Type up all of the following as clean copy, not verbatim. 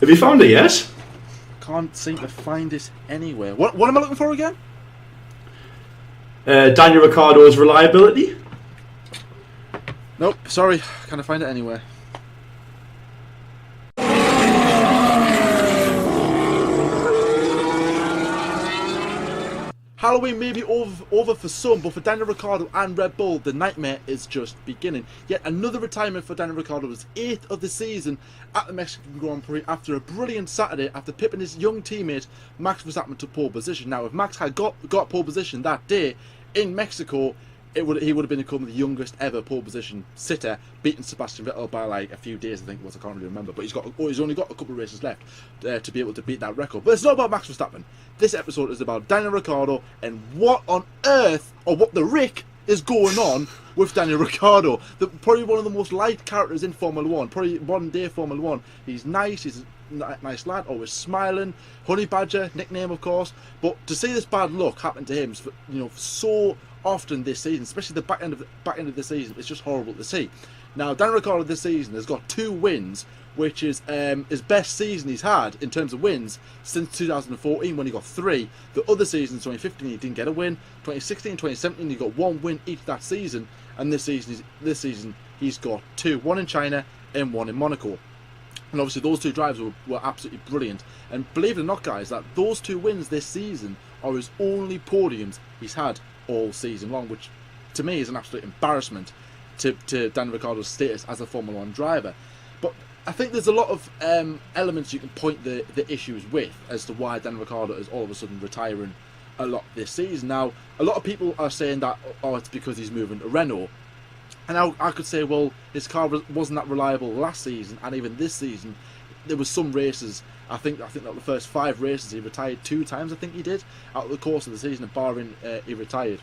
Have you found it yet? Can't seem to find it anywhere. What am I looking for again? Daniel Ricciardo's reliability. Nope, sorry, can't find it anywhere. Halloween may be over for some, but for Daniel Ricciardo and Red Bull, the nightmare is just beginning. Yet another retirement for Daniel Ricciardo, his 8th of the season at the Mexican Grand Prix after a brilliant Saturday after pipping his young teammate Max Verstappen to pole position. Now, if Max had got pole position that day in Mexico, he would have become the youngest ever pole position sitter, beating Sebastian Vettel by like a few days, I think it was. I can't really remember, but he's only got a couple of races left to be able to beat that record. But it's not about Max Verstappen. This episode is about Daniel Ricciardo and what on earth, or what the RIC is going on with Daniel Ricciardo. Probably one of the most liked characters in Formula 1, probably modern day Formula 1. He's nice, he's a nice lad, always smiling, Honey Badger, nickname of course. But to see this bad luck happen to him, so often this season, especially the back end of the season, it's just horrible to see. Now, Daniel Ricciardo this season has got 2 wins, which is his best season he's had in terms of wins since 2014 when he got 3. The other seasons, 2015, he didn't get a win. 2016 and 2017, he got 1 win each that season, and this season he's got 2, 1 in China and 1 in Monaco. And obviously those 2 drives were absolutely brilliant. And believe it or not, guys, that those 2 wins this season are his only podiums he's had all season long, which to me is an absolute embarrassment to Daniel Ricciardo's status as a Formula 1 driver. But I think there's a lot of elements you can point the issues with as to why Daniel Ricciardo is all of a sudden retiring a lot this season. Now, a lot of people are saying that, it's because he's moving to Renault. And I could say, well, his car wasn't that reliable last season, and even this season, there was some races. I think that the first 5 races he retired 2 times. I think he did out of the course of the season. Barring he retired.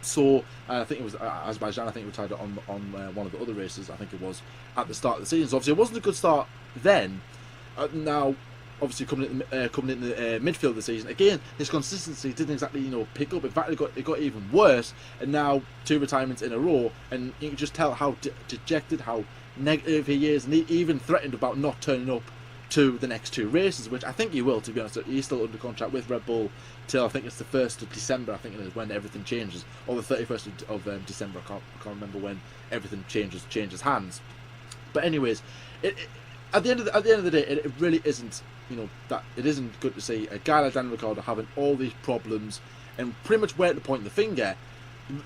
So I think it was Azerbaijan. I think he retired on one of the other races. I think it was at the start of the season. So obviously it wasn't a good start then. Now, obviously coming in the midfield of the season, again his consistency didn't exactly pick up. In fact, it got even worse. And now 2 retirements in a row, and you can just tell how dejected, how negative he is, and he even threatened about not turning up to the next 2 races, which I think he will, to be honest. He's still under contract with Red Bull till I think it's the 1st of December, I think it is, when everything changes, or the 31st of December. I can't remember when everything changes hands. But anyways, at the end of the day, it really isn't, that it isn't good to see a guy like Daniel Ricciardo having all these problems and pretty much where to point the finger.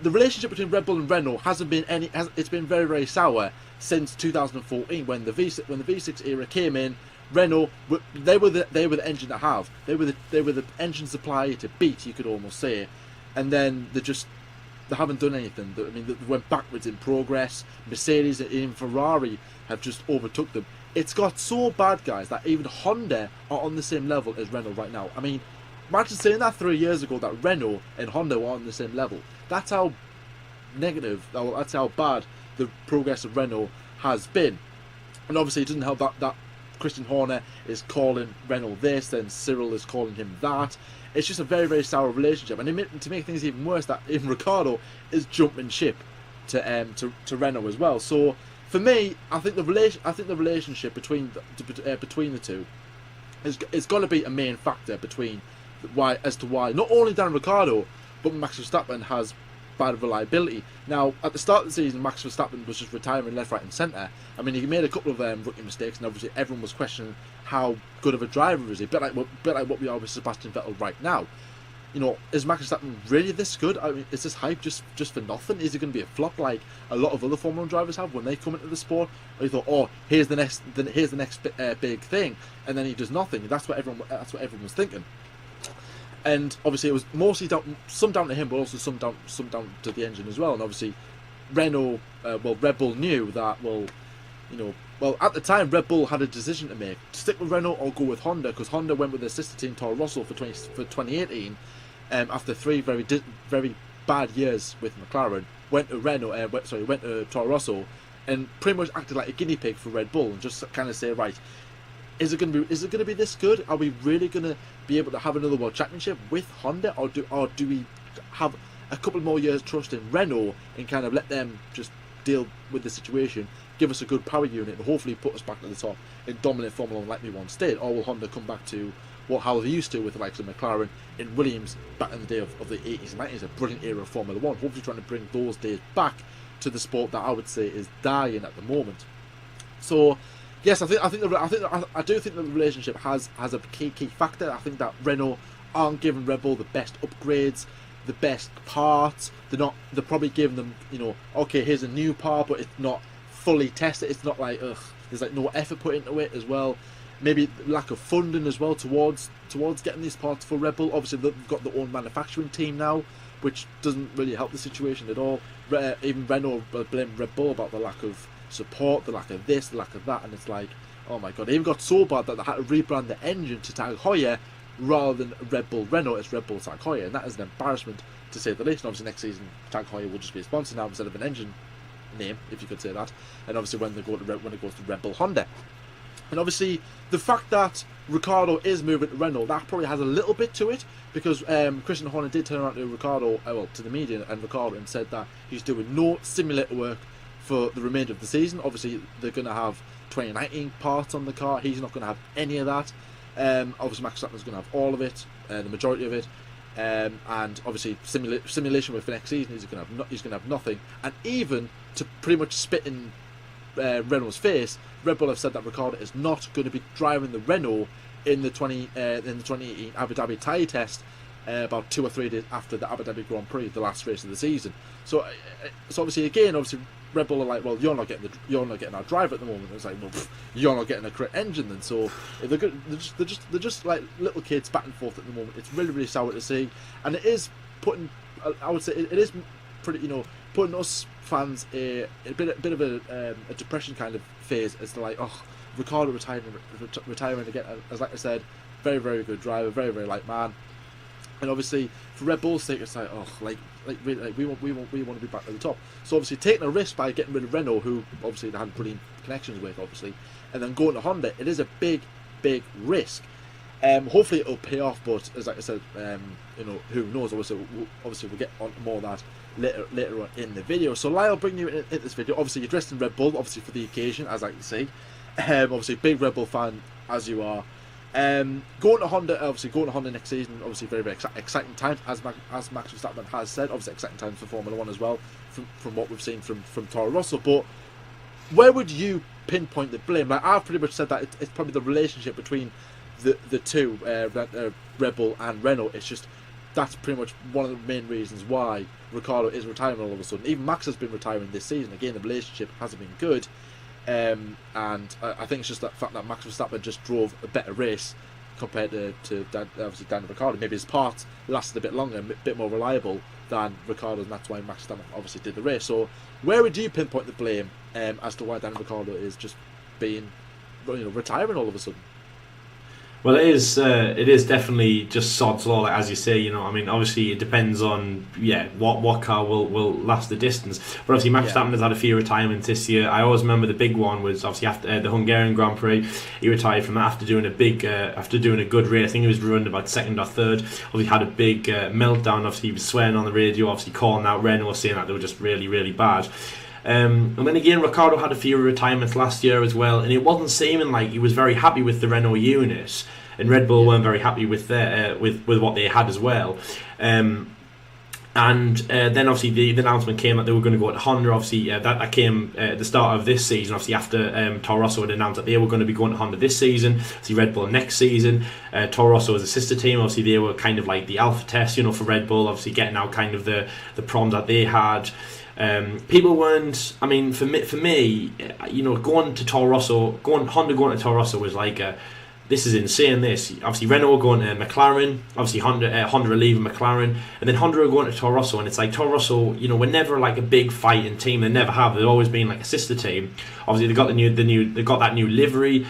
The relationship between Red Bull and Renault hasn't been it's been very, very sour since 2014 when the V6 era came in. Renault, they were the engine to have. They were the engine supplier to beat, you could almost say. And then they haven't done anything. I mean, they went backwards in progress. Mercedes and even Ferrari have just overtook them. It's got so bad, guys, that even Honda are on the same level as Renault right now. I mean, imagine saying that 3 years ago, that Renault and Honda were on the same level. That's how negative, that's how bad the progress of Renault has been. And obviously it doesn't help that Christian Horner is calling Renault this, then Cyril is calling him that. It's just a very, very sour relationship. And to make things even worse, that even Ricciardo is jumping ship to Renault as well. So for me, I think the relationship between the two is going to be a main factor as to why not only Daniel Ricciardo but Max Verstappen has bad reliability. Now, at the start of the season, Max Verstappen was just retiring left, right and centre. I mean, he made a couple of rookie mistakes, and obviously everyone was questioning how good of a driver is he. Bit like what we are with Sebastian Vettel right now. Is Max Verstappen really this good? I mean, is this hype just for nothing? Is he going to be a flop like a lot of other Formula 1 drivers have when they come into the sport? Or you thought, here's the next big thing, and then he does nothing. That's what everyone was thinking. And obviously it was mostly some down to him, but also some down to the engine as well. And obviously Red Bull knew that, at the time Red Bull had a decision to make: to stick with Renault or go with Honda, because Honda went with their sister team Toro Rosso for 2018 after 3 very bad years with McLaren. Went to Toro Rosso and pretty much acted like a guinea pig for Red Bull and just kind of say, right, is it going to be this good? Are we really going to be able to have another World Championship with Honda, or do we have a couple more years trust in Renault and kind of let them just deal with the situation, give us a good power unit, and hopefully put us back at the top in dominant Formula 1 like we once did? Or will Honda come back to how they used to with the likes of McLaren and Williams back in the day of the 80s and 90s, a brilliant era of Formula 1, hopefully trying to bring those days back to the sport that I would say is dying at the moment. So yes, I do think the relationship has a key factor. I think that Renault aren't giving Red Bull the best upgrades, the best parts. They're probably giving them, okay, here's a new part, but it's not fully tested. It's not like, there's like no effort put into it as well. Maybe lack of funding as well towards getting these parts for Red Bull. Obviously, they've got their own manufacturing team now, which doesn't really help the situation at all. Even Renault blame Red Bull about the lack of support, the lack of this, the lack of that, and it's like, oh my god, it even got so bad that they had to rebrand the engine to Tag Heuer rather than Red Bull Renault. It's Red Bull Tag Heuer, and that is an embarrassment to say the least. And obviously next season Tag Heuer will just be a sponsor now instead of an engine name, if you could say that. And obviously when it goes to Red Bull Honda. And obviously the fact that Ricciardo is moving to Renault, that probably has a little bit to it, because Christian Horner did turn around to Ricciardo, to the media and Ricciardo, and said that he's doing no simulator work for the remainder of the season. Obviously they're going to have 2019 parts on the car. He's not going to have any of that. Obviously Max Verstappen's going to have all of it, the majority of it, and obviously simulation work for next season he's going to have nothing. And even to pretty much spit in Renault's face, Red Bull have said that Ricciardo is not going to be driving the Renault in the 2018 Abu Dhabi tyre test, about 2 or 3 days after the Abu Dhabi Grand Prix, the last race of the season. So obviously Red Bull are like, well, you're not getting our driver at the moment. It's like, well, you're not getting a correct engine then. So they're just like little kids back and forth at the moment. It's really, really sour to see, and it is putting, I would say, it is pretty, putting us fans a bit of a depression kind of phase as to like, oh, Ricciardo retiring again. As like I said, very, very good driver, very, very light man. And obviously for Red Bull's sake, it's like, oh, we want to be back at the top. So obviously taking a risk by getting rid of Renault, who obviously they had brilliant connections with, obviously, and then going to Honda, it is a big, big risk. Hopefully it'll pay off, but as like I said, who knows? Obviously we'll get on more of that later on in the video. So Lyle, bring you in this video. Obviously you're dressed in Red Bull, obviously for the occasion, as I can see. Obviously big Red Bull fan as you are. Going to Honda next season, obviously very, very exciting times, as Max Verstappen has said. Obviously exciting times for Formula 1 as well, from what we've seen from Toro Rosso. But where would you pinpoint the blame? Like, I've pretty much said that it's probably the relationship between the two, Red Bull and Renault. It's just, that's pretty much one of the main reasons why Ricciardo is retiring all of a sudden. Even Max has been retiring this season. Again, the relationship hasn't been good. And I think it's just that fact that Max Verstappen just drove a better race compared to obviously Daniel Ricciardo. Maybe his parts lasted a bit longer, a bit more reliable than Ricciardo's, and that's why Max Verstappen obviously did the race. So where would you pinpoint the blame as to why Daniel Ricciardo is just being, retiring all of a sudden? Well, it is definitely just sod's law, as you say. I mean, obviously it depends on what car will last the distance. But obviously Max Verstappen has had a few retirements this year. I always remember the big one was obviously after the Hungarian Grand Prix. He retired from that after doing a good race. I think he was running about second or third. Obviously had a big meltdown. Obviously he was swearing on the radio, obviously calling out Renault, saying that they were just really, really bad. And then again, Ricciardo had a few retirements last year as well, and it wasn't seeming like he was very happy with the Renault unit, and Red Bull weren't very happy with their with what they had as well. And then obviously the announcement came that they were going to go to Honda. Obviously that came at the start of this season. Obviously after Toro Rosso had announced that they were going to be going to Honda this season. Obviously Red Bull next season. Toro Rosso was a sister team. Obviously they were kind of like the alpha test, for Red Bull. Obviously getting out kind of the problems that they had. People weren't. I mean, for me, going to Toro Rosso, Honda going to Toro Rosso was like this is insane. This obviously Renault going to McLaren, obviously Honda are leaving McLaren, and then Honda are going to Toro Rosso, and it's like Toro Rosso, we're never like a big fighting team. They never have. They've always been like a sister team. Obviously they got that new livery,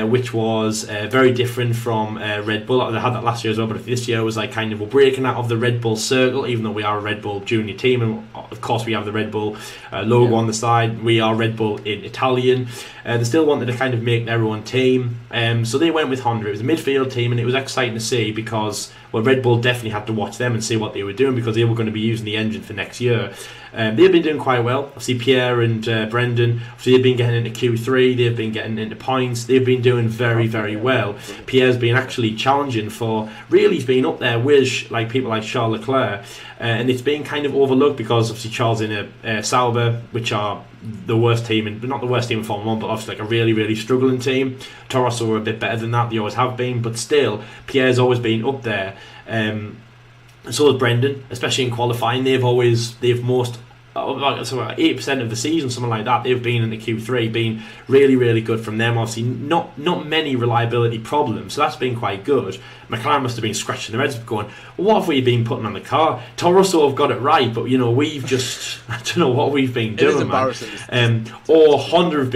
which was very different from Red Bull. They had that last year as well, but this year was like kind of we're breaking out of the Red Bull circle, even though we are a Red Bull junior team, and of course we have the Red Bull logo on the side. We are Red Bull in Italian. They still wanted to kind of make their own team, so they went with Honda. It was a midfield team, and it was exciting to see because Well, Red Bull definitely had to watch them and see what they were doing, because they were going to be using the engine for next year. They've been doing quite well. Obviously, Pierre and Brendan, obviously they've been getting into Q3, they've been getting into points, they've been doing very, very well. Pierre's been actually challenging for, really he's been up there with like people like Charles Leclerc, and it's been kind of overlooked because obviously Charles in a Sauber, which are the worst team, and not the worst team in Formula 1, but obviously like a really, really struggling team. Toro Rosso are a bit better than that, they always have been, but still, Pierre's always been up there. So has Brendan, especially in qualifying. They've most, so 8% of the season, something like that, they've been in the Q3, been really, really good from them. Obviously, not many reliability problems, so that's been quite good. McLaren must have been scratching their heads going, what have we been putting on the car? Toro Rosso have got it right, but we've just, I don't know what we've been doing. It is embarrassing. Or Honda have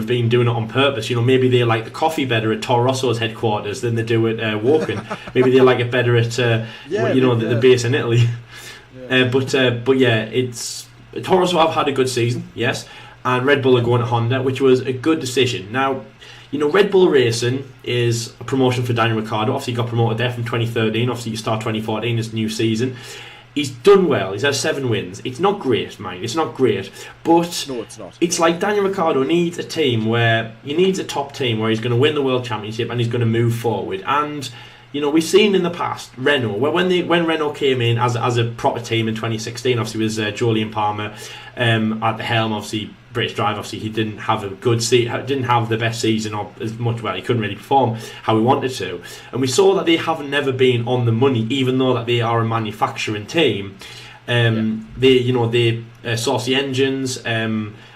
been doing it on purpose. Maybe they like the coffee better at Toro Rosso's headquarters than they do at Woking. Maybe they like it better at the base in Italy. But yeah, it's Toro Rosso have had a good season, yes, and Red Bull are going to Honda, which was a good decision. Now, Red Bull Racing is a promotion for Daniel Ricciardo. Obviously, he got promoted there from 2013. Obviously, you start 2014, this new season. He's done well. He's had 7 wins. It's not great, mind. It's not great, but no, it's not. It's like Daniel Ricciardo needs a team where he needs a top team where he's going to win the World Championship and he's going to move forward. And we've seen in the past Renault, when Renault came in as a proper team in 2016, obviously with Jolyon Palmer at the helm, obviously British driver, obviously he didn't have a good didn't have the best season or as much, well, he couldn't really perform how he wanted to, and we saw that they haven't never been on the money, even though that they are a manufacturing team. They source the engines.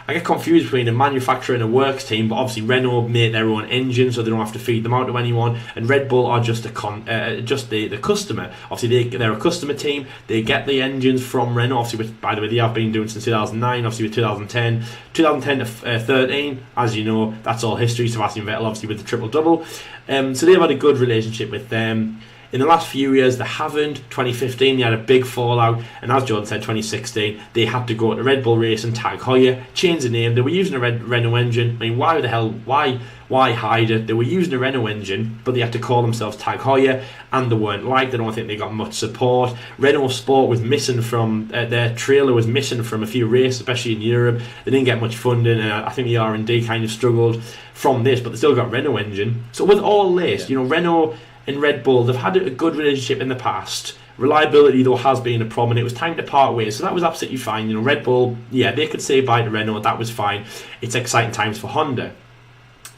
I get confused between a manufacturer and a works team, but obviously Renault make their own engines, so they don't have to feed them out to anyone. And Red Bull are just the customer. Obviously, they're a customer team. They get the engines from Renault. Obviously, which, by the way, they have been doing since 2009. Obviously, with 2010 to 13, as you know, that's all history. Sebastian Vettel, obviously, with the triple double. So they've had a good relationship with them. In the last few years, they haven't. 2015, they had a big fallout, and as Jordan said, 2016, they had to go to Red Bull Racing, Tag Heuer, change the name. They were using a Renault engine. I mean, why hide it? They were using a Renault engine, but they had to call themselves Tag Heuer, and they weren't liked. I don't think they got much support. Renault Sport was missing from, their trailer was missing from a few races, especially in Europe. They didn't get much funding, and I think the R&D kind of struggled from this, but they still got Renault engine. So with all this, Renault and Red Bull, they've had a good relationship in the past. Reliability, though, has been a problem. It was time to part ways, so that was absolutely fine. Red Bull, yeah, they could say bye to Renault, that was fine. It's exciting times for Honda.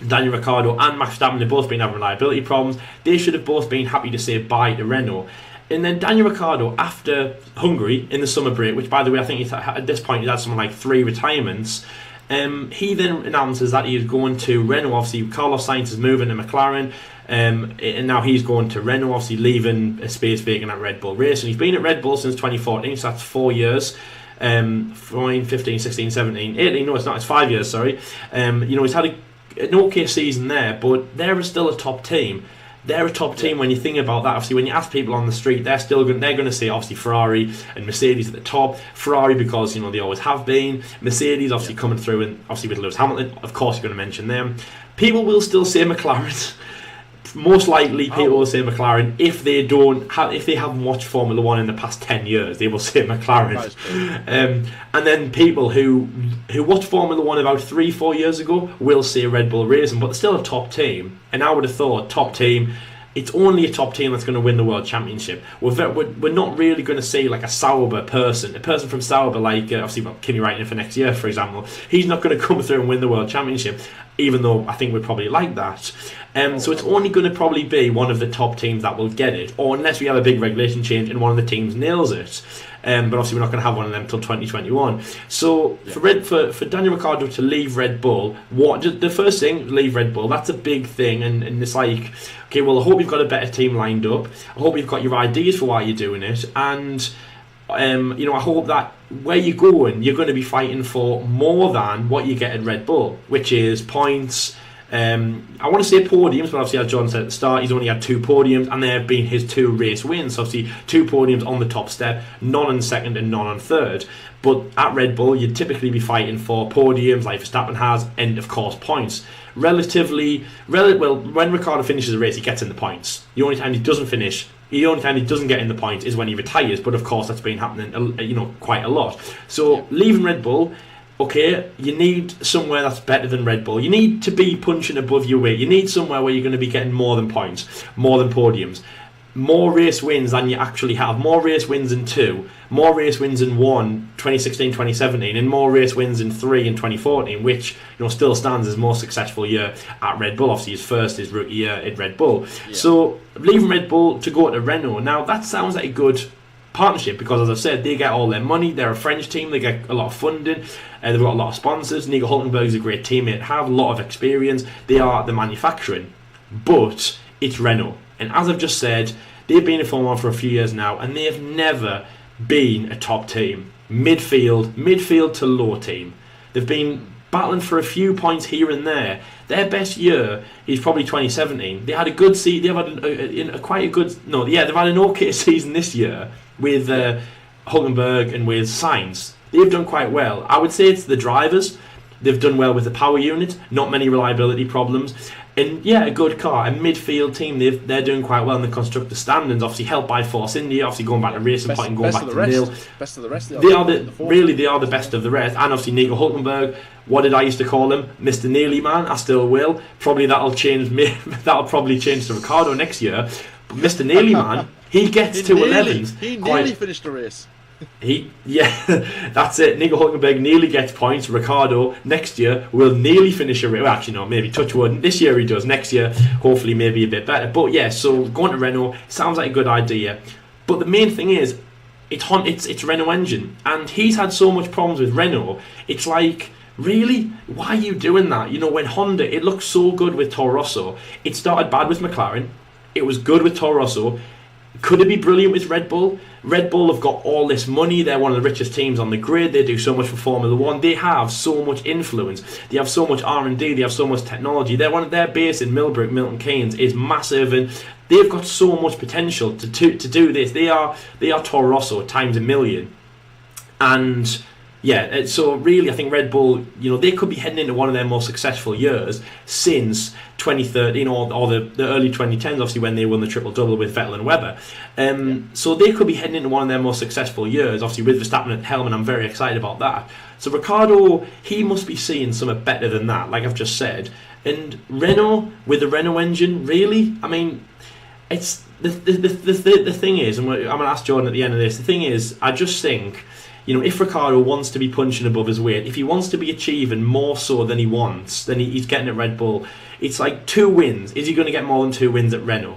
Daniel Ricciardo and Max Verstappen have both been having reliability problems. They should have both been happy to say bye to Renault. And then Daniel Ricciardo, after Hungary in the summer break, which, by the way, I think at this point he's had something like 3 retirements, he then announces that he is going to Renault. Obviously, Carlos Sainz is moving to McLaren, and now he's going to Renault, obviously leaving a space vacant at Red Bull Racing. He's been at Red Bull since 2014, so that's 4 years. 15, 16, 17, 18, no, it's not, it's 5 years, sorry. He's had an okay season there, but they're still a top team. They're a top team when you think about that. Obviously, when you ask people on the street, they're going to say obviously Ferrari and Mercedes at the top. Ferrari because they always have been. Mercedes obviously coming through, and obviously with Lewis Hamilton, of course you're going to mention them. People will still say McLaren. Most likely, people will say McLaren if they haven't watched Formula One in the past 10 years. They will say McLaren. And then people who watched Formula One about 3-4 years ago will say Red Bull Racing, but they're still a top team. And I would have thought top team. It's only a top team that's going to win the World Championship. We're not really going to see like a Sauber person, a person from Sauber, like obviously Kimi Räikkönen for next year, for example. He's not going to come through and win the World Championship, even though I think we'd probably like that. So it's only going to probably be one of the top teams that will get it, or unless we have a big regulation change and one of the teams nails it. But obviously we're not going to have one of them until 2021. So for Daniel Ricciardo to leave Red Bull, the first thing, leave Red Bull, that's a big thing, and it's like, okay, well, I hope you've got a better team lined up. I hope you've got your ideas for why you're doing it, and I hope that where you're going to be fighting for more than what you get at Red Bull, which is points. I want to say podiums, but obviously as John said at the start, he's only had 2 podiums, and they have been his 2 race wins. So obviously 2 podiums on the top step, none on second and none on third. But at Red Bull, you'd typically be fighting for podiums like Verstappen has, and of course points. Well, when Ricciardo finishes a race, he gets in the points. The only time he doesn't finish He only time he doesn't get in the points is when he retires, but of course that's been happening, quite a lot. So leaving Red Bull, okay, you need somewhere that's better than Red Bull. You need to be punching above your weight. You need somewhere where you're going to be getting more than points, more than podiums, more race wins than you actually have, more race wins in 2, more race wins in 1, 2016, 2017, and more race wins in 3 in 2014, which still stands as more successful year at Red Bull. Obviously his rookie year at Red Bull. So leaving Red Bull to go to Renault, now that sounds like a good partnership, because as I've said, they get all their money, they're a French team, they get a lot of funding, they've got a lot of sponsors. Nico Hülkenberg is a great teammate, have a lot of experience, they are the manufacturing, but it's Renault. And as I've just said, they've been in Formula 1 for a few years now, and they have never been a top team. Midfield to low team. They've been battling for a few points here and there. Their best year is probably 2017. They had a good season. They've had an okay season this year with Hülkenberg and with Sainz. They've done quite well. I would say it's the drivers. They've done well with the power unit. Not many reliability problems. And a good car, a midfield team. They're doing quite well in the constructor standings. Obviously helped by Force India. Obviously going back to Racing Point and going back to Nil. Best of the rest. They are the best of the rest. And obviously Nico Hülkenberg. What did I used to call him? Mr. Nearly Man. I still will. Probably that'll change. That'll probably change to Ricciardo next year. But Mr. Nearly Man, he gets to 11s. He nearly finished the race. That's it. Nico Hülkenberg nearly gets points. Ricciardo next year will nearly finish a race. Well, actually, no, maybe touch wood. This year he does. Next year, hopefully, maybe a bit better. But so going to Renault sounds like a good idea. But the main thing is, it's Renault engine, and he's had so much problems with Renault. It's like, really, why are you doing that? When Honda, it looked so good with Toro Rosso. It started bad with McLaren. It was good with Toro Rosso. Could it be brilliant with Red Bull? Red Bull have got all this money. They're one of the richest teams on the grid. They do so much for Formula 1. They have so much influence. They have so much R&D. They have so much technology. Their base in Millbrook, Milton Keynes, is massive, and they've got so much potential to do this. They are Toro Rosso times a million. And so really, I think Red Bull, they could be heading into one of their more successful years since 2013 or the early 2010s, obviously, when they won the triple-double with Vettel and Webber. So they could be heading into one of their more successful years, obviously, with Verstappen at the helm, and I'm very excited about that. So Ricciardo, he must be seeing something better than that, like I've just said. And Renault, with the Renault engine, really? I mean, it's the thing is, and I'm going to ask Jordan at the end of this, the thing is, I just think, if Ricciardo wants to be punching above his weight, if he wants to be achieving more so than he's getting at Red Bull, it's like 2 wins. Is he going to get more than 2 wins at Renault?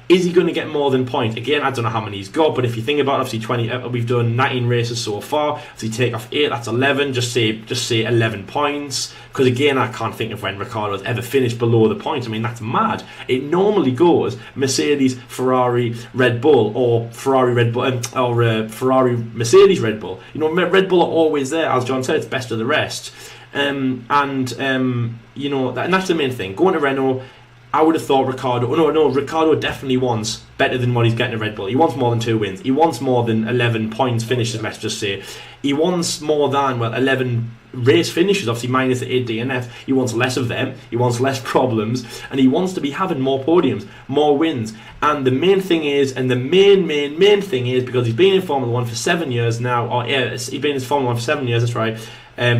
Is he going to get more than points? Again, I don't know how many he's got, but if you think about it, obviously we've done 19 races so far. So you take off 8, that's 11. Just say 11 points. Because again, I can't think of when Ricciardo's ever finished below the points. I mean, that's mad. It normally goes Mercedes, Ferrari, Red Bull, or Ferrari, Red Bull, or Ferrari, Mercedes, Red Bull. Red Bull are always there. As John said, it's best of the rest. And that's the main thing. Going to Renault, I would have thought Ricciardo definitely wants better than what he's getting at Red Bull. He wants more than 2 wins. He wants more than 11 points finishes, let's just say. He wants more than, 11 race finishes, obviously minus the 8 DNFs. He wants less of them. He wants less problems. And he wants to be having more podiums, more wins. And the main thing is, and the main thing is, because he's been in Formula 1 for 7 years now, he's been in Formula 1 for 7 years, that's right,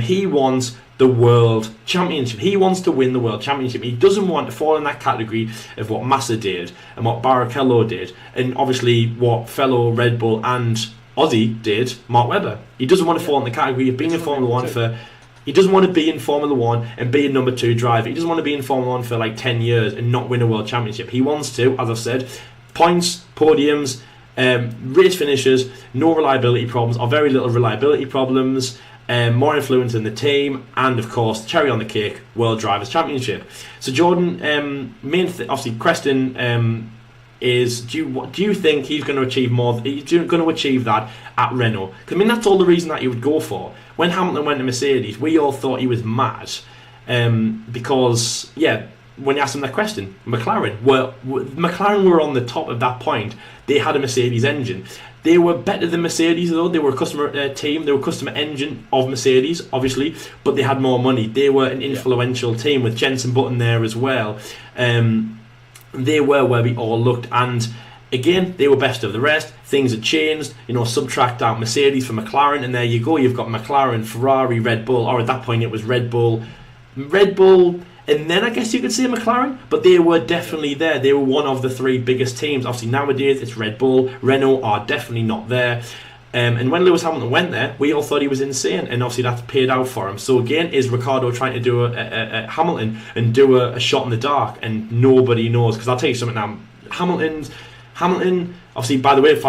he wants the World Championship. He wants to win the World Championship. He doesn't want to fall in that category of what Massa did and what Barrichello did, and obviously what fellow Red Bull and Aussie did, Mark Webber. He doesn't want to fall in the category of being in Formula 1 he doesn't want to be in Formula 1 and be a number 2 driver. He doesn't want to be in Formula 1 for like 10 years and not win a World Championship. He wants to, as I've said, points, podiums, race finishes, no reliability problems, or very little reliability problems, more influence in the team, and of course, cherry on the cake, World Drivers' Championship. So Jordan, obviously, question is, do you think he's going to achieve more? He's going to achieve that at Renault? Because I mean, that's all the reason that he would go for. When Hamilton went to Mercedes, we all thought he was mad, because when you asked him that question, McLaren were on the top of that point. They had a Mercedes engine. They were better than Mercedes, though. They were a customer team. They were a customer engine of Mercedes, obviously, but they had more money. They were an influential team with Jenson Button there as well. They were where we all looked, and Again, they were best of the rest. Things had changed. Subtract out Mercedes for McLaren, and there you go. You've got McLaren, Ferrari, Red Bull. Or at that point, it was Red Bull, and then I guess you could say McLaren. But they were definitely there. They were one of the three biggest teams. Obviously, nowadays it's Red Bull. Renault are definitely not there. And when Lewis Hamilton went there, we all thought he was insane, and obviously that's paid out for him. So again, is Ricciardo trying to do a Hamilton and do a shot in the dark, and nobody knows? Because I'll tell you something now, Hamilton, obviously, by the way, new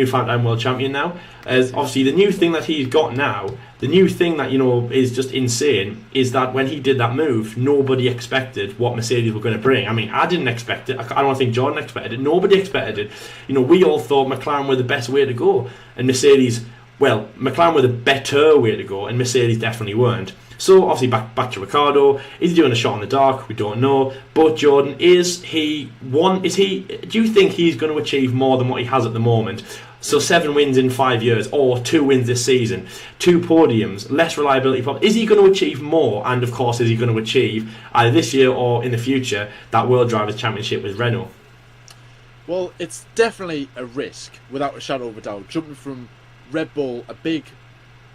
five-time world champion now. As obviously the new thing that he's got now, the new thing that is just insane is that when he did that move, nobody expected what Mercedes were going to bring. I mean, I didn't expect it. I don't think Jordan expected it. Nobody expected it. We all thought McLaren were the best way to go, and McLaren were the better way to go, and Mercedes definitely weren't. So obviously back to Ricciardo. Is he doing a shot in the dark? We don't know. But Jordan, do you think he's going to achieve more than what he has at the moment? So 7 wins in 5 years, or 2 wins this season, 2 podiums, less reliability problem. Is he going to achieve more? And of course, is he going to achieve either this year or in the future that World Drivers' Championship with Renault? Well, it's definitely a risk, without a shadow of a doubt, jumping from Red Bull, a big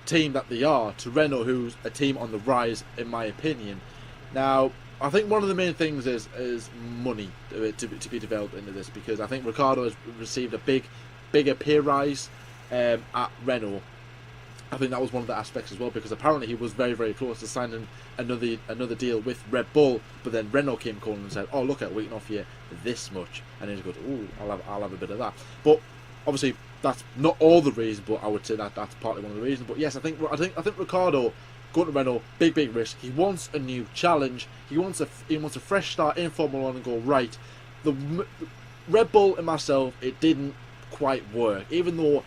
team that they are, to Renault, who's a team on the rise, in my opinion. Now, I think one of the main things is money to be developed into this, because I think Ricciardo has received a bigger pay rise at Renault. I think that was one of the aspects as well, because apparently he was very, very close to signing another deal with Red Bull, but then Renault came calling and said, "Oh, look, we can offer you this much," and then he goes, "Oh, I'll have a bit of that." But obviously, that's not all the reason, but I would say that's partly one of the reasons. But yes, I think Ricciardo going to Renault, big risk. He wants a new challenge. He wants a fresh start in Formula One and go right. The Red Bull and myself, it didn't quite work, even though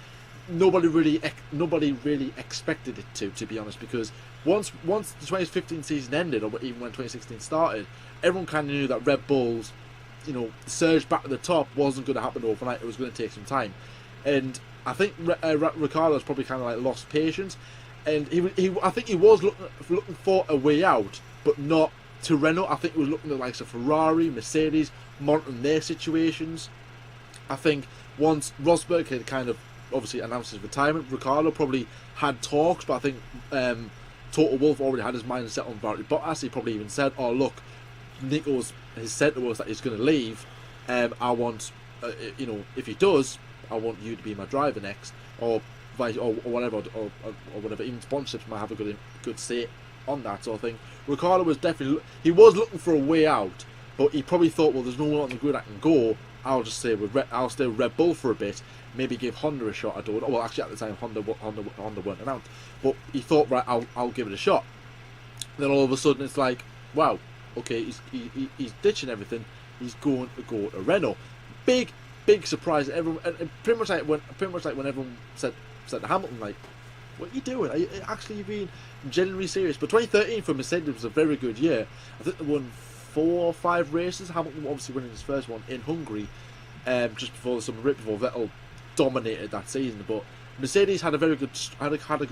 nobody really expected it to be honest. Because once the 2015 season ended, or even when 2016 started, everyone kind of knew that Red Bull's surge back to the top wasn't going to happen overnight. It was going to take some time. And I think Ricciardo's probably kind of like lost patience, and I think he was looking for a way out, but not to Renault. I think he was looking at likes of Ferrari, Mercedes, monitoring their situations. I think once Rosberg had kind of obviously announced his retirement, Ricciardo probably had talks, but I think Toto Wolff already had his mind set on Valtteri Bottas. He probably even said, "Oh look, Nico has said to us that he's going to leave. I want, if he does, I want you to be my driver next," or whatever, or whatever. Even sponsorships might have a good say on that sort of thing. Ricciardo was definitely looking for a way out, but he probably thought, well, there's no one on the grid I can go. I'll stay with Red Bull for a bit. Maybe give Honda a shot. I don't know. Well, actually, at the time, Honda weren't announced, but he thought, right, I'll give it a shot. Then all of a sudden, it's like, wow, okay, he's ditching everything. He's going to go to Renault. Big surprise. Everyone, and pretty much like when everyone said to Hamilton, like, "What are you doing? Are you actually being genuinely serious?" But 2013 for Mercedes was a very good year. I think they won 4 or 5 races. Hamilton obviously winning his first one in Hungary, just before the summer break, before Vettel dominated that season. But Mercedes had a good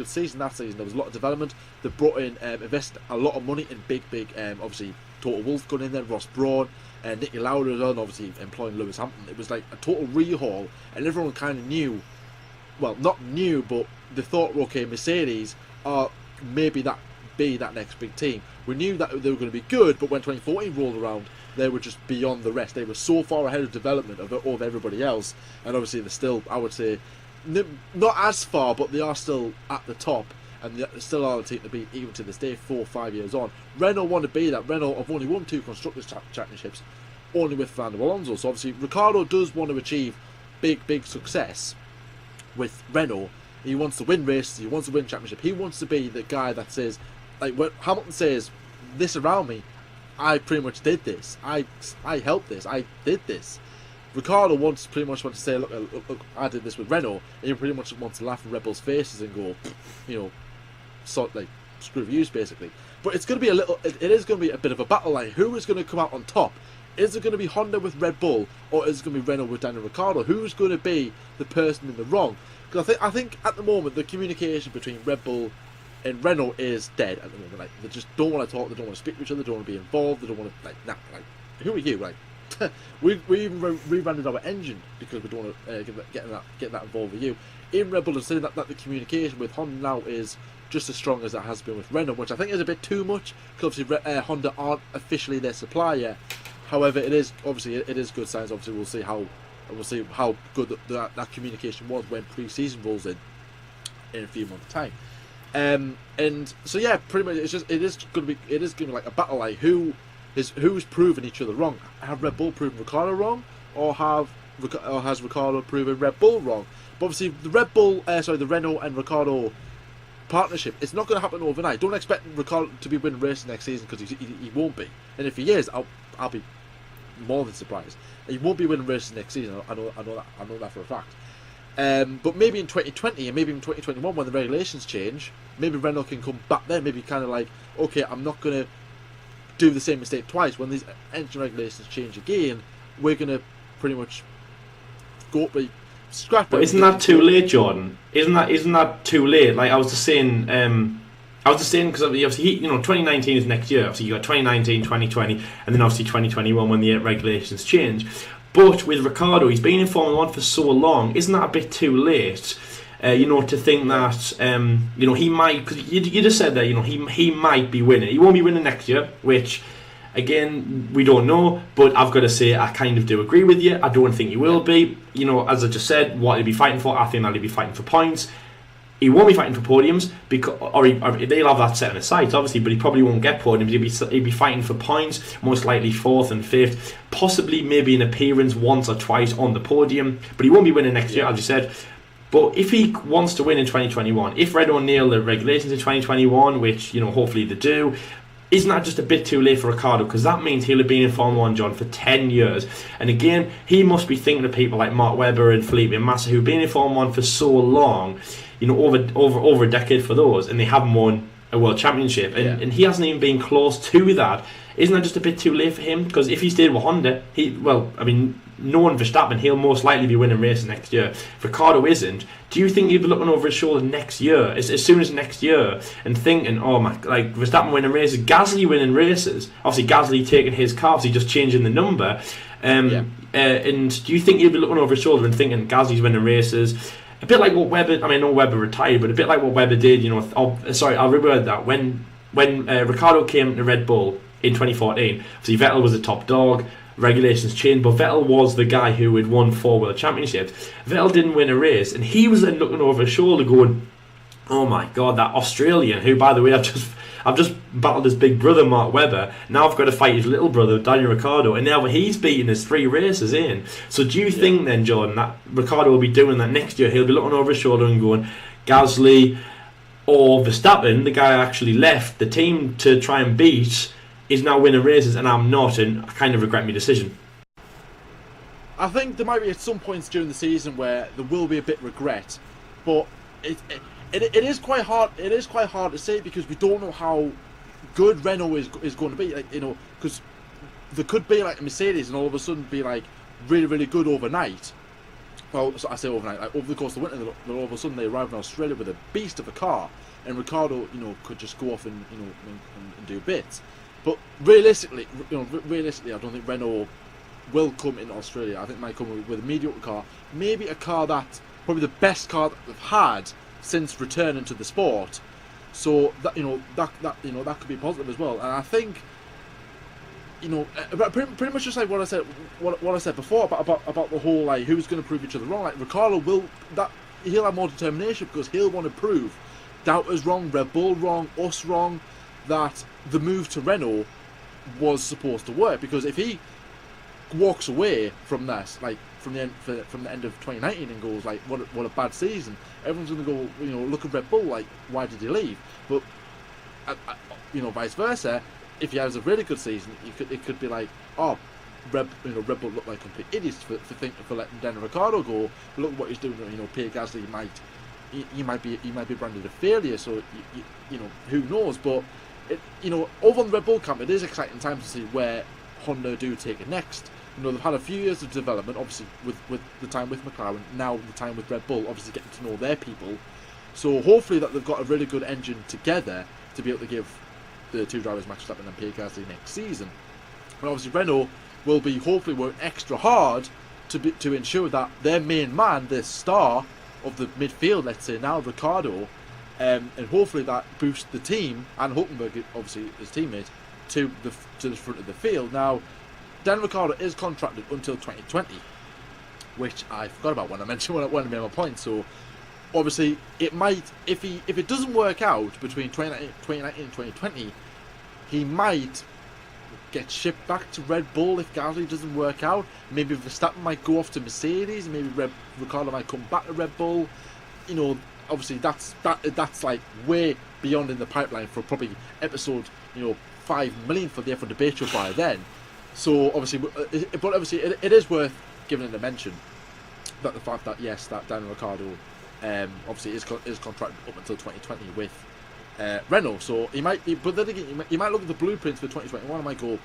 season that season. There was a lot of development. They brought in invested a lot of money in big obviously Toto Wolff going in there, Ross Brawn, and Niki Lauda as well, and obviously employing Lewis Hamilton. It was like a total rehaul, and everyone kind of knew, well, not knew, but they thought, okay, Mercedes are maybe that next big team. We knew that they were going to be good, but when 2014 rolled around, they were just beyond the rest. They were so far ahead of development of everybody else, and obviously they're still, I would say, not as far, but they are still at the top, and they still are the team to beat even to this day, 4 or 5 years on. Renault want to be that. Renault have only won 2 Constructors' Championships, only with Fernando Alonso. So obviously Ricciardo does want to achieve big success with Renault. He wants to win races, he wants to win championship. He wants to be the guy that says, like when Hamilton says, "This around me, I pretty much did this. I helped this. I did this." Ricciardo pretty much wants to say, look, I did this with Renault. And he pretty much wants to laugh in Red Bull's faces and go, sort like screw views basically. But it's going to be it is going to be a bit of a battle. Like, who is going to come out on top? Is it going to be Honda with Red Bull, or is it going to be Renault with Daniel Ricciardo? Who's going to be the person in the wrong? Because I think at the moment the communication between Red Bull and Renault is dead at the moment. Like, they just don't want to talk. They don't want to speak to each other. They don't want to be involved. They don't want to like who are you? Like, we even rebranded our engine because we don't want to get that involved with you. In Red Bull, and saying that the communication with Honda now is just as strong as it has been with Renault, which I think is a bit too much because obviously Honda aren't officially their supplier. However, it is good signs. Obviously, we'll see how good that communication was when pre-season rolls in a few months' time. And so yeah, pretty much it is going to be like a battle, like who's proven each other wrong. Have Red Bull proven Ricciardo wrong, or has Ricciardo proven Red Bull wrong? But obviously the the Renault and Ricciardo partnership, it's not going to happen overnight. Don't expect Ricciardo to be winning races next season, because he won't be. And if he is, I'll be more than surprised. He won't be winning races next season. I know that for a fact. But maybe in 2020 and maybe in 2021, when the regulations change, maybe Renault can come back there. Maybe kind of like, okay, I'm not going to do the same mistake twice. When these engine regulations change again, we're going to pretty much go up, scrap. But isn't that too late, Jordan? Isn't that too late? Like I was just saying because obviously 2019 is next year. Obviously you got 2019, 2020, and then obviously 2021 when the regulations change. But with Ricciardo, he's been in Formula 1 for so long. Isn't that a bit too late? To think that he might, because you just said that he might be winning. He won't be winning next year, which again we don't know. But I've got to say I kind of do agree with you. I don't think he will be. As I just said, what he'll be fighting for, I think that he'll be fighting for points. He won't be fighting for podiums because, or they'll have that set in his sights, obviously, but he probably won't get podiums. He'll be fighting for points, most likely 4th and 5th, possibly maybe an appearance once or twice on the podium, but he won't be winning next year, as you said. But if he wants to win in 2021, if Renault nail the regulations in 2021, which hopefully they do, isn't that just a bit too late for Ricciardo? Because that means he'll have been in Formula 1, John, for 10 years. And again, he must be thinking of people like Mark Webber and Felipe Massa, who've been in Formula 1 for so long, over a decade for those, and they haven't won a world championship, and he hasn't even been close to that. Isn't that just a bit too late for him? Because if he stayed with Honda, knowing Verstappen, he'll most likely be winning races next year. If Ricciardo isn't, do you think he'll be looking over his shoulder next year, as soon as next year, and thinking, oh my, like Verstappen winning races, Gasly winning races, obviously Gasly taking his car, obviously just changing the number, and do you think he'll be looking over his shoulder and thinking Gasly's winning races? A bit like what Webber, I know Webber retired, but a bit like what Webber did, I'll reword that. When Ricciardo came to Red Bull in 2014, obviously Vettel was the top dog, regulations changed, but Vettel was the guy who had won 4 world championships. Vettel didn't win a race, and he was then looking over his shoulder going, oh my god, that Australian, who, by the way, I've just battled his big brother Mark Webber. Now I've got to fight his little brother Daniel Ricciardo, and now he's beaten us 3 races in. So do you think then, Jordan, that Ricciardo will be doing that next year? He'll be looking over his shoulder and going, Gasly or Verstappen, the guy I actually left the team to try and beat, is now winning races, and I'm not, and I kind of regret my decision. I think there might be at some points during the season where there will be a bit of regret, but it is quite hard. It is quite hard to say, because we don't know how good Renault is going to be. Because there could be like a Mercedes and all of a sudden be like really, really good overnight. Well, so I say overnight, like over the course of the winter, then all of a sudden they arrive in Australia with a beast of a car, and Ricciardo, could just go off and do bits. But realistically, I don't think Renault will come in Australia. I think they might come with a mediocre car, maybe a car that's probably the best car that they've had since returning to the sport. So that that could be positive as well. And I think pretty much just like what I said before about the whole like who's going to prove each other wrong. Like Ricciardo he'll have more determination, because he'll want to prove doubters wrong, Red Bull wrong, us wrong, that the move to Renault was supposed to work. Because if he walks away from this, like from the end of 2019, and goes like, what a bad season, everyone's going to go, look at Red Bull, like, why did he leave? But vice versa, if he has a really good season, it could be like, oh, Red Bull look like complete idiots for letting Daniel Ricciardo go. Look at what he's doing. Pierre Gasly might be branded a failure. So who knows? But over on the Red Bull camp, it is exciting times to see where Honda do take it next. They've had a few years of development, obviously with the time with McLaren, now the time with Red Bull, obviously getting to know their people. So hopefully that they've got a really good engine together to be able to give the 2 drivers, Max Verstappen and Pierre Gasly, next season. And obviously Renault, will be hopefully working extra hard to ensure that their main man, their star of the midfield, let's say now, Ricciardo, and hopefully that boosts the team and Hulkenberg, obviously his teammate, to the front of the field. Now, Daniel Ricciardo is contracted until 2020, which I forgot about when I mentioned when I made my point. So obviously it might, if it doesn't work out between 2019 and 2020, he might get shipped back to Red Bull if Gasly doesn't work out. Maybe Verstappen might go off to Mercedes. Maybe Ricciardo might come back to Red Bull. You know, obviously that's like way beyond in the pipeline for probably episode 5 million for the F1 debate show by then. So obviously, but obviously it is worth giving it a mention that the fact that yes, that Daniel Ricciardo obviously is contracted up until 2020 with Renault. So he might be, but then again, you might look at the blueprints for 2021 and might go,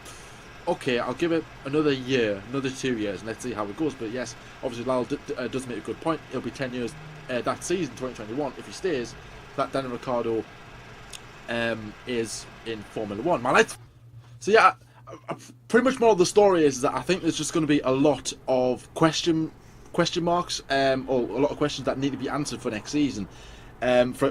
okay, I'll give it another year, another 2 years, and let's see how it goes. But yes, obviously Lyle does make a good point. It'll be 10 years that season, 2021, if he stays, that Daniel Ricciardo is in Formula 1. Man, so yeah, pretty much more of the story is that I think there's just going to be a lot of question marks, or a lot of questions that need to be answered for next season. For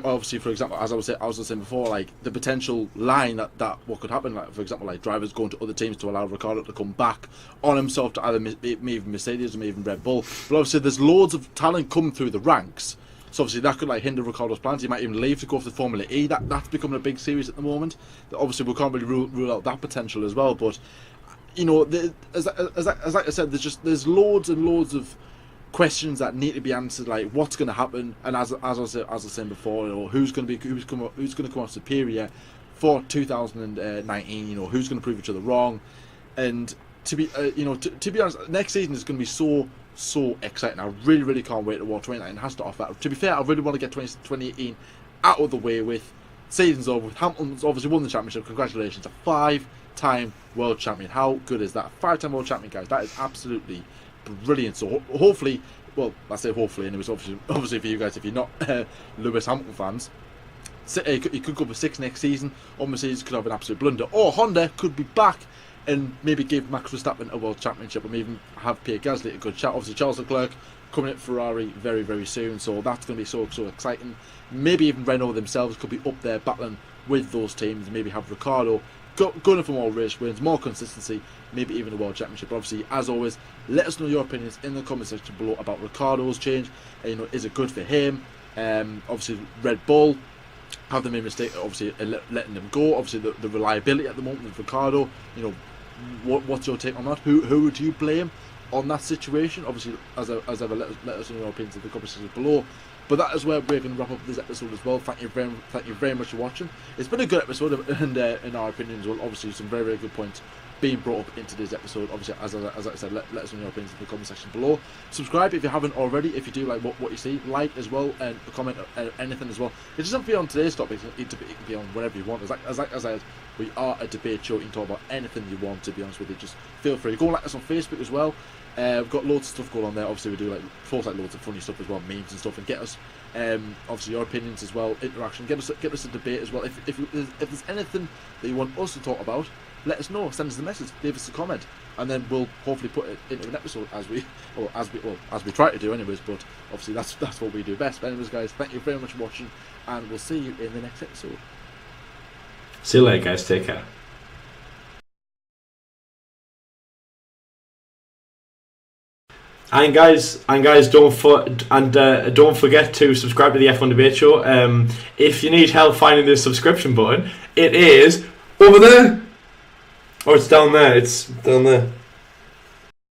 example, as I was saying before, like the potential line that what could happen, like for example, like drivers going to other teams to allow Ricciardo to come back on himself to either maybe Mercedes or maybe even Red Bull. But obviously, there's loads of talent coming through the ranks, so obviously that could like hinder Ricciardo's plans. He might even leave to go for the Formula E. That's becoming a big series at the moment. Obviously, we can't really rule out that potential as well. But as I said, there's loads and loads of questions that need to be answered, like what's going to happen, and as I was saying before, who's going to come off superior for 2019. Who's going to prove each other wrong, and to be honest, next season is going to be so exciting. I really can't wait to what 2019 has to offer. To be fair, I really want to get 2018 out of the way with. Season's over. Hamilton's obviously won the championship. Congratulations, a 5-time world champion. How good is that? 5-time world champion, guys. That is absolutely brilliant. So hopefully, well, I say hopefully, and it was obviously for you guys if you're not Lewis Hamilton fans, he could go for 6 next season, or Mercedes could have an absolute blunder, or Honda could be back and maybe give Max Verstappen a world championship, or maybe even have Pierre Gasly a good shot. Obviously Charles Leclerc coming at Ferrari very, very soon, so that's going to be so exciting. Maybe even Renault themselves could be up there battling with those teams, maybe have Ricciardo going for more race wins, more consistency, maybe even a world championship. But obviously, as always, let us know your opinions in the comment section below about Ricciardo's change. Is it good for him? Obviously, Red Bull have they made a mistake? Obviously, letting them go. Obviously, the reliability at the moment with Ricciardo. What's your take on that? Who would you blame on that situation? Obviously, as ever, let us know your opinions in the comment section below. But that is where we're going to wrap up this episode as well. Thank you very much for watching. It's been a good episode, and in our opinions, well, obviously some very good points being brought up into this episode. Obviously, as I said, let us know your opinions in the comment section below. Subscribe if you haven't already. If you do like what you see, like as well, and comment anything as well. It doesn't have to be on today's topic. It can be on whatever you want. As I said, we are a debate show. You can talk about anything you want. To be honest with you, just feel free. Go and like us on Facebook as well. We've got loads of stuff going on there. Obviously, we do loads of funny stuff as well, memes and stuff, and get us obviously your opinions as well, interaction. Get us a debate as well. If there's anything that you want us to talk about, let us know. Send us a message, leave us a comment, and then we'll hopefully put it into an episode as we try to do, anyways. But obviously, that's what we do best. But anyways, guys, thank you very much for watching, and we'll see you in the next episode. See you later, guys. Take care. And guys, don't forget to subscribe to the F1 Debate Show. If you need help finding the subscription button, it is over there. Oh, it's down there. It's down there.